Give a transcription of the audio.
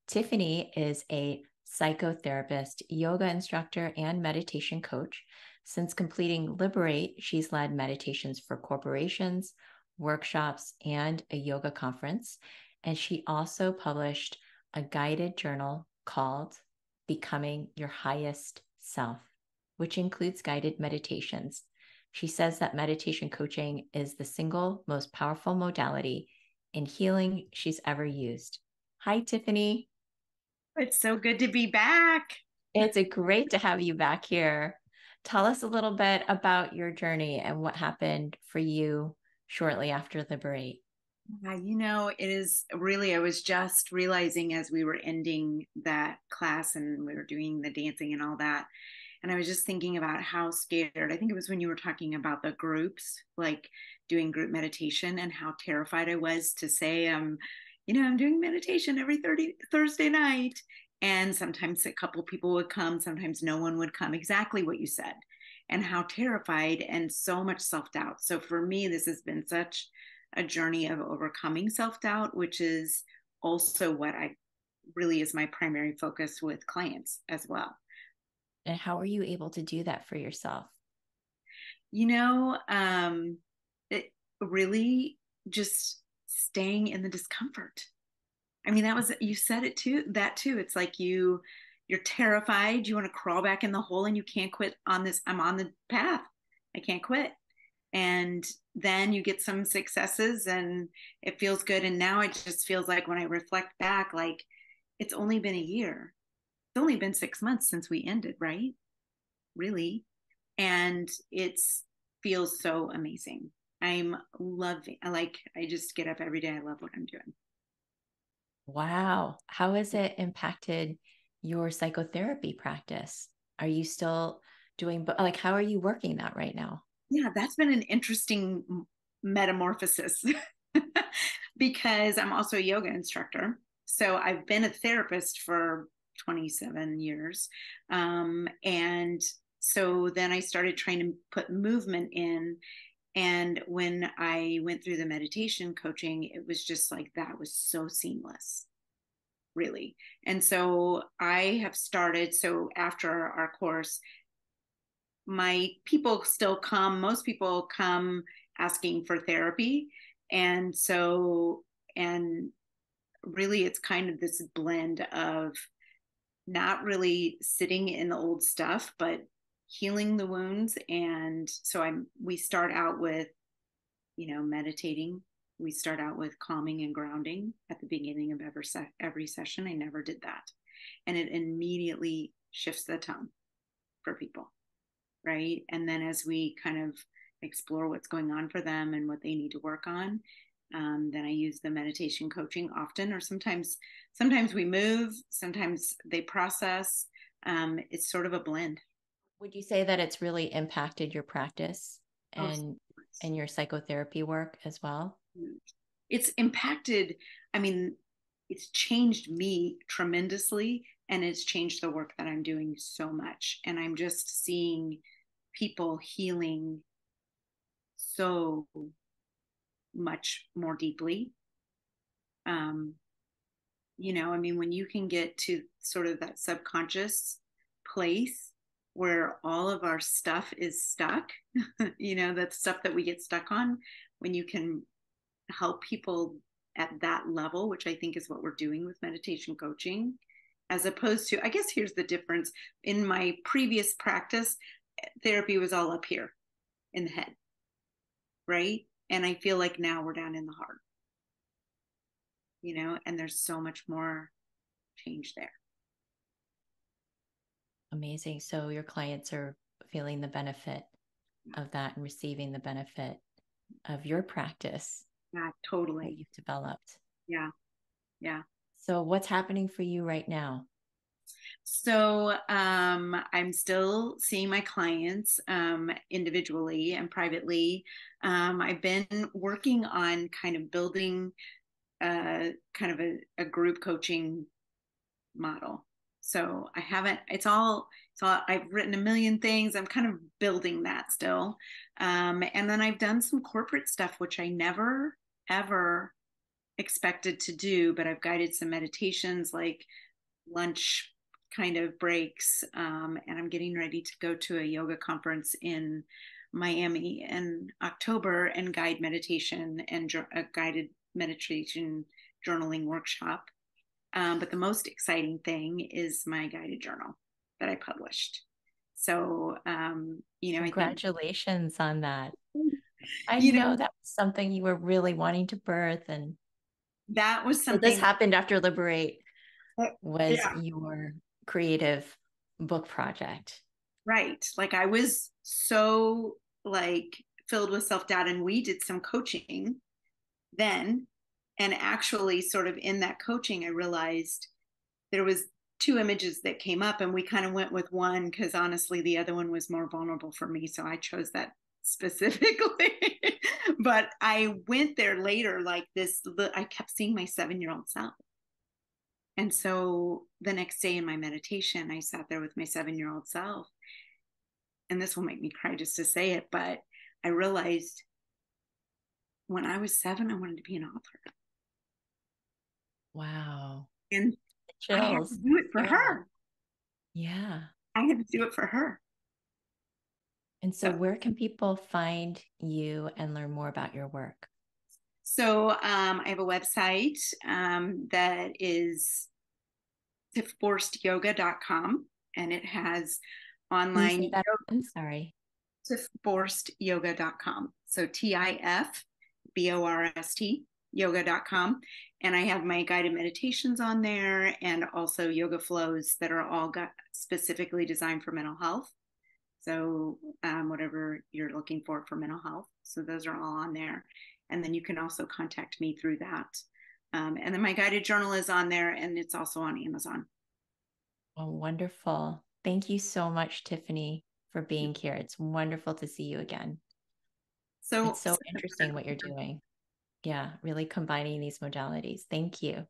Tiffany is a psychotherapist, yoga instructor, and meditation coach. Since completing Liberate, she's led meditations for corporations, workshops, and a yoga conference. And she also published a guided journal called Becoming Your Highest Self, which includes guided meditations. She says that meditation coaching is the single most powerful modality in healing she's ever used. Hi, Tiffany. It's so good to be back. It's a great to have you back here. Tell us a little bit about your journey and what happened for you shortly after Liberate. It is really, I was just realizing as we were ending that class and we were doing the dancing and all that. And I was just thinking about how scared, I think it was when you were talking about the groups, like doing group meditation, and how terrified I was to say, I'm doing meditation every Thursday night. And sometimes a couple people would come, sometimes no one would come, exactly what you said, and how terrified and so much self doubt. So for me, this has been such a journey of overcoming self doubt, which is also what I really is my primary focus with clients as well. And how are you able to do that for yourself? You know, it really just staying in the discomfort. I mean, that was, you said it too, that too. It's like you're terrified, you want to crawl back in the hole and you can't quit on this. I'm on the path. I can't quit. And then you get some successes and it feels good. And now it just feels like when I reflect back, like it's only been a year. It's only been 6 months since we ended, right? Really. And it's feels so amazing. I'm loving, I just get up every day. I love what I'm doing. Wow. How has it impacted your psychotherapy practice? Are you still doing, but like, how are you working that right now? Yeah, that's been an interesting metamorphosis because I'm also a yoga instructor. So I've been a therapist for 27 years. And so then I started trying to put movement in. And when I went through the meditation coaching, it was just like that was so seamless, really. And so I have started, so after our course, my people still come, most people come asking for therapy. And so, and really, it's kind of this blend of not really sitting in the old stuff, but healing the wounds. And so we start out with, meditating. We start out with calming and grounding at the beginning of every session. I never did that. And it immediately shifts the tone for people, right? And then as we kind of explore what's going on for them and what they need to work on, then I use the meditation coaching often, or sometimes we move, sometimes they process. It's sort of a blend. Would you say that it's really impacted your practice Oh, and your psychotherapy work as well? it's impacted. I mean, it's changed me tremendously, and it's changed the work that I'm doing so much. And I'm just seeing people healing so much more deeply. Um, I mean, when you can get to sort of that subconscious place where all of our stuff is stuck, that stuff that we get stuck on, when you can help people at that level, which I think is what we're doing with meditation coaching, as opposed to, I guess here's the difference. In my previous practice, therapy was all up here in the head, right? And I feel like now we're down in the heart, and there's so much more change there. Amazing. So your clients are feeling the benefit of that and receiving the benefit of your practice Yeah, that totally. you've developed. Yeah, yeah. So what's happening for you right now? So I'm still seeing my clients individually and privately. I've been working on kind of building kind of a group coaching model. So I haven't, I've written a million things. I'm kind of building that still. And then I've done some corporate stuff, which I never, ever expected to do, but I've guided some meditations like lunch kind of breaks. And I'm getting ready to go to a yoga conference in Miami in October and guide meditation and a guided meditation journaling workshop. But the most exciting thing is my guided journal that I published. So, Congratulations on that. I you know, know that was something you were really wanting to birth. And that was so this something. happened after Liberate was Yeah, your creative book project. right. Like I was so like filled with self-doubt, and we did some coaching then. And actually, sort of in that coaching, I realized there was two images that came up, and we kind of went with one because honestly, the other one was more vulnerable for me. So I chose that specifically. But I went there later, like this, I kept seeing my 7-year-old self. And so the next day in my meditation, I sat there with my 7-year-old self. And this will make me cry just to say it, but I realized when I was 7, I wanted to be an author. Wow. And I had to Chills. do it for Yeah. her. Yeah. I had to do it for her. And so So, where can people find you and learn more about your work? I have a website that is tiffborstyoga.com, and it has Can you online say that? I'm sorry. tiffborstyoga.com. So TIFBORST yoga.com. And I have my guided meditations on there and also yoga flows that are all specifically designed for mental health. So whatever you're looking for mental health. So those are all on there. And then you can also contact me through that. And then my guided journal is on there, and it's also on Amazon. Oh, wonderful. Thank you so much, Tiffany, for being here. It's wonderful to see you again. So, It's so interesting what you're doing. Yeah, really combining these modalities. Thank you.